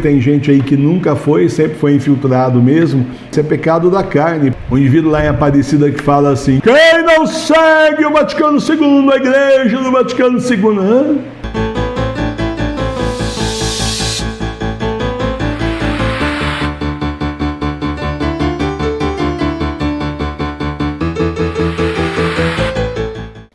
Tem gente aí que nunca foi, sempre foi infiltrado mesmo. Isso é pecado da carne. O indivíduo lá em Aparecida que fala assim: quem não segue o Vaticano II, a igreja do Vaticano II? Hã?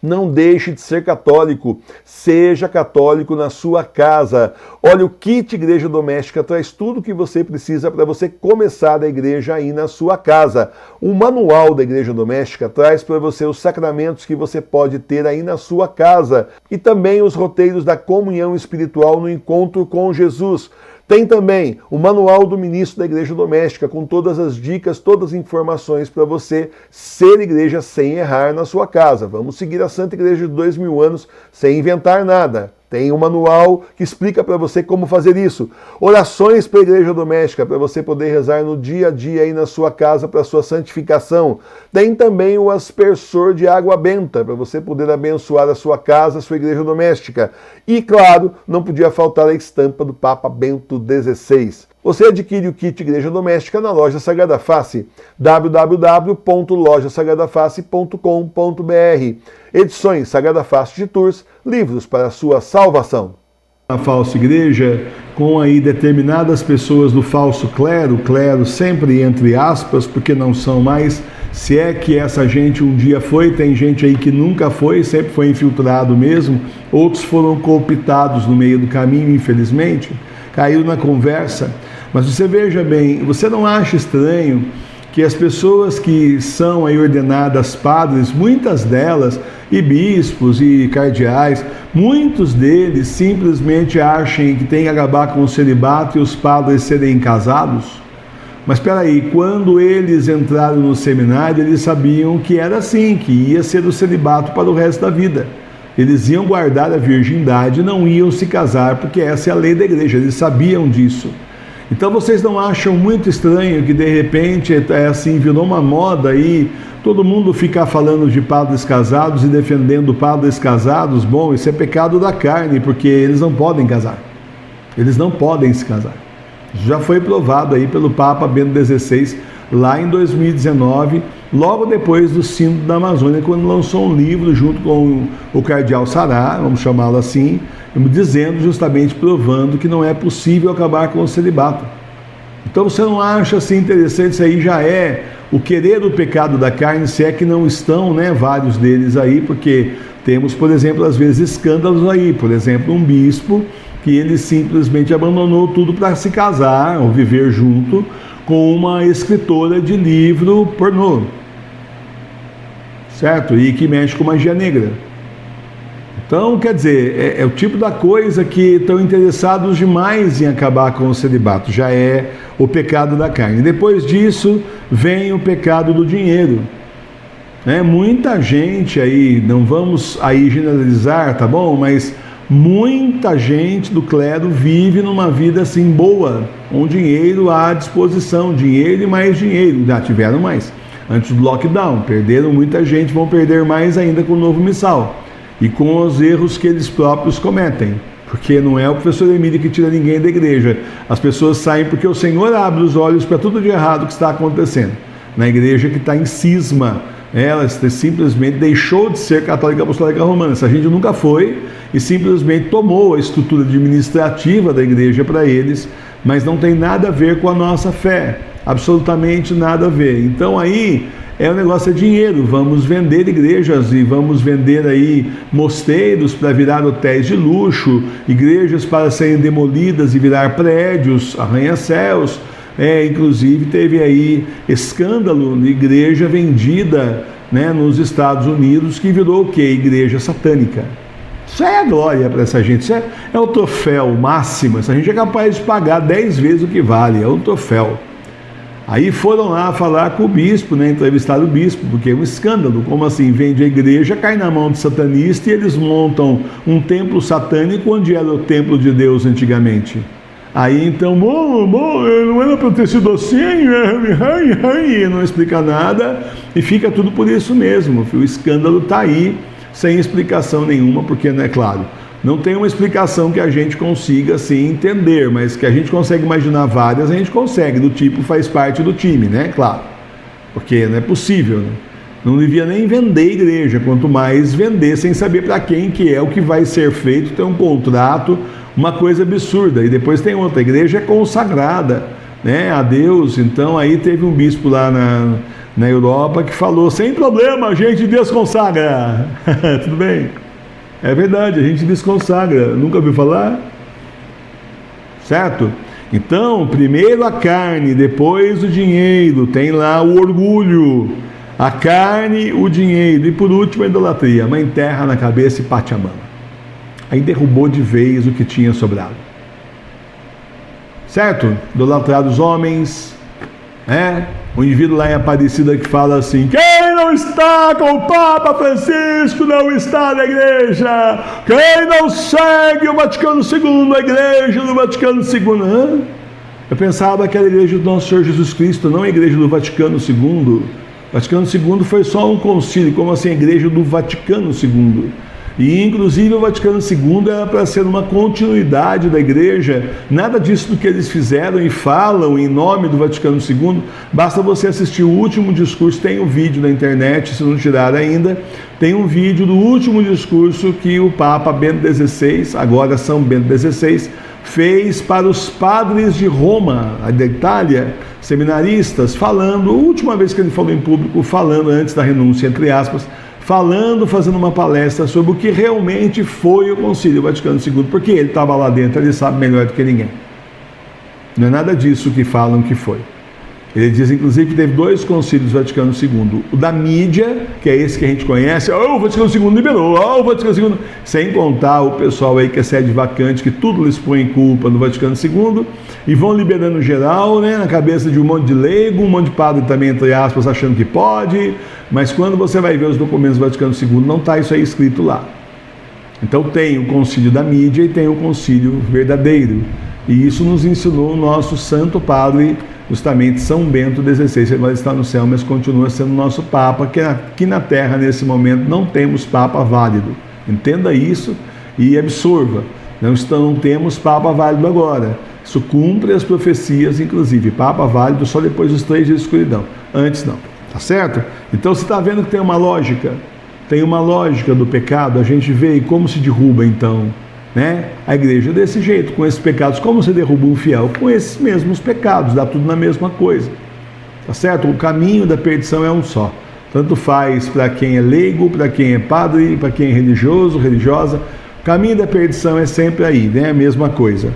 Não deixe de ser católico, seja católico na sua casa. Olha, o kit Igreja Doméstica traz tudo o que você precisa para você começar a igreja aí na sua casa. O manual da Igreja Doméstica traz para você os sacramentos que você pode ter aí na sua casa e também os roteiros da comunhão espiritual no encontro com Jesus. Tem também o manual do ministro da Igreja Doméstica, com todas as dicas, todas as informações para você ser igreja sem errar na sua casa. Vamos seguir a Santa Igreja de 2000 anos sem inventar nada. Tem um manual que explica para você como fazer isso. Orações para a Igreja Doméstica, para você poder rezar no dia a dia aí na sua casa para a sua santificação. Tem também o aspersor de água benta, para você poder abençoar a sua casa, a sua Igreja Doméstica. E, claro, não podia faltar a estampa do Papa Bento XVI. Você adquire o kit Igreja Doméstica na loja Sagrada Face, www.lojasagradaface.com.br. Edições Sagrada Face de Tours, livros para a sua salvação. A falsa igreja, com aí determinadas pessoas do falso clero, clero sempre entre aspas, porque não são mais, se é que essa gente um dia foi, tem gente aí que nunca foi, sempre foi infiltrado mesmo, outros foram cooptados no meio do caminho, infelizmente, caiu na conversa. Mas você veja bem, você não acha estranho que as pessoas que são aí ordenadas padres, muitas delas, e bispos e cardeais, muitos deles simplesmente achem que tem que acabar com o celibato e os padres serem casados? Mas espera aí, quando eles entraram no seminário, eles sabiam que era assim, que ia ser o celibato para o resto da vida. Eles iam guardar a virgindade, não iam se casar, porque essa é a lei da igreja, eles sabiam disso. Então vocês não acham muito estranho que de repente assim virou uma moda aí, todo mundo ficar falando de padres casados e defendendo padres casados? Bom, isso é pecado da carne, porque eles não podem casar. Eles não podem se casar. Já foi provado aí pelo Papa Bento XVI lá em 2019, logo depois do Sínodo da Amazônia, quando lançou um livro junto com o cardeal Sará, vamos chamá-lo assim, dizendo justamente, provando que não é possível acabar com o celibato. Então você não acha assim interessante? Isso aí já é o querer o pecado da carne, se é que não estão, né, vários deles aí, porque temos, por exemplo, às vezes escândalos aí, por exemplo, um bispo que ele simplesmente abandonou tudo para se casar ou viver junto com uma escritora de livro pornô, certo? E que mexe com magia negra. Então, quer dizer, é o tipo da coisa que estão interessados demais em acabar com o celibato, já é o pecado da carne. Depois disso, vem o pecado do dinheiro. Muita gente aí, não vamos aí generalizar, tá bom? Mas muita gente do clero vive numa vida assim boa, com dinheiro à disposição, dinheiro e mais dinheiro, já tiveram mais. Antes do lockdown, perderam muita gente, vão perder mais ainda com o novo missal. E com os erros que eles próprios cometem. Porque não é o professor Emílio que tira ninguém da igreja. As pessoas saem porque o Senhor abre os olhos para tudo de errado que está acontecendo. Na igreja que está em cisma, ela simplesmente deixou de ser católica apostólica romana. Essa gente nunca foi e simplesmente tomou a estrutura administrativa da igreja para eles, mas não tem nada a ver com a nossa fé. Absolutamente nada a ver. Então aí o negócio é dinheiro, vamos vender igrejas e vamos vender aí mosteiros para virar hotéis de luxo, igrejas para serem demolidas e virar prédios, arranha-céus. Inclusive teve aí escândalo de igreja vendida, né, nos Estados Unidos, que virou o quê? Igreja satânica. Isso é a glória para essa gente, isso é o troféu máximo, essa gente é capaz de pagar 10 vezes o que vale, é o troféu. Aí foram lá falar com o bispo, né, entrevistar o bispo, porque é um escândalo. Como assim? Vende a igreja, cai na mão de satanista e eles montam um templo satânico onde era o templo de Deus antigamente. Aí então, não era para ter sido assim, não explica nada e fica tudo por isso mesmo. O escândalo está aí, sem explicação nenhuma, porque, né, claro, não tem uma explicação que a gente consiga assim entender, mas que a gente consegue imaginar várias, a gente consegue, do tipo faz parte do time, né? Claro, porque não é possível, né? Não devia nem vender igreja, quanto mais vender sem saber para quem que é o que vai ser feito, tem um contrato, uma coisa absurda. E depois tem outra, a igreja é consagrada, né, a Deus. Então aí teve um bispo lá na Europa que falou, sem problema, a gente desconsagra. Tudo bem? É verdade, a gente desconsagra. Nunca ouviu falar? Certo? Então, primeiro a carne, depois o dinheiro, tem lá o orgulho. A carne, o dinheiro e por último a idolatria. Mãe terra na cabeça e Pachamama. Aí derrubou de vez o que tinha sobrado. Certo? Idolatrar os homens. O indivíduo lá em Aparecida que fala assim, quem não está com o Papa Francisco não está na igreja. Quem não segue o Vaticano II, a igreja do Vaticano II. Eu pensava que era a igreja do nosso Senhor Jesus Cristo, não a igreja do Vaticano II. Vaticano II foi só um concílio, como assim a igreja do Vaticano II. E inclusive o Vaticano II era para ser uma continuidade da igreja, nada disso do que eles fizeram e falam em nome do Vaticano II, basta você assistir o último discurso, tem um vídeo na internet, se não tirar ainda, tem um vídeo do último discurso que o Papa Bento XVI, agora São Bento XVI, fez para os padres de Roma, da Itália, seminaristas, falando, a última vez que ele falou em público, falando antes da renúncia, entre aspas, fazendo uma palestra sobre o que realmente foi o Concílio Vaticano II, porque ele estava lá dentro, ele sabe melhor do que ninguém. Não é nada disso que falam que foi. Ele diz, inclusive, que teve 2 concílios Vaticano II. O da mídia, que é esse que a gente conhece, o Vaticano II liberou, o Vaticano II... Sem contar o pessoal aí que é sede vacante, que tudo lhes põe em culpa no Vaticano II, e vão liberando geral, né, na cabeça de um monte de leigo, um monte de padre também, entre aspas, achando que pode, mas quando você vai ver os documentos do Vaticano II, não está isso aí escrito lá. Então tem o concílio da mídia e tem o concílio verdadeiro. E isso nos ensinou o nosso santo padre, justamente São Bento XVI, que agora está no céu, mas continua sendo nosso Papa, que aqui na Terra, nesse momento, não temos Papa válido. Entenda isso e absorva. Não temos Papa válido agora. Isso cumpre as profecias, inclusive. Papa válido só depois dos 3 dias de escuridão. Antes não. Tá certo? Então você está vendo que tem uma lógica. Tem uma lógica do pecado. A gente vê como se derruba, então, né? A igreja desse jeito, com esses pecados. Como se derruba um fiel? Com esses mesmos pecados, dá tudo na mesma coisa, tá certo? O caminho da perdição é um só, tanto faz para quem é leigo, para quem é padre, para quem é religioso, religiosa, o caminho da perdição é sempre aí, né? A mesma coisa.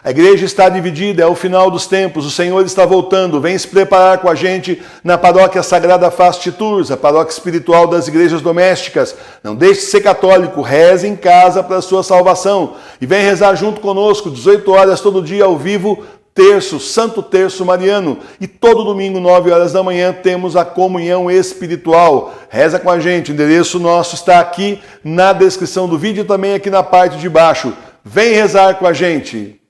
A igreja está dividida, é o final dos tempos, o Senhor está voltando, vem se preparar com a gente na paróquia Sagrada Face de Tours, a paróquia espiritual das igrejas domésticas. Não deixe de ser católico, reze em casa para a sua salvação. E vem rezar junto conosco, 18 horas todo dia ao vivo, terço, Santo Terço Mariano. E todo domingo, 9 horas da manhã, temos a comunhão espiritual. Reza com a gente, o endereço nosso está aqui na descrição do vídeo e também aqui na parte de baixo. Vem rezar com a gente.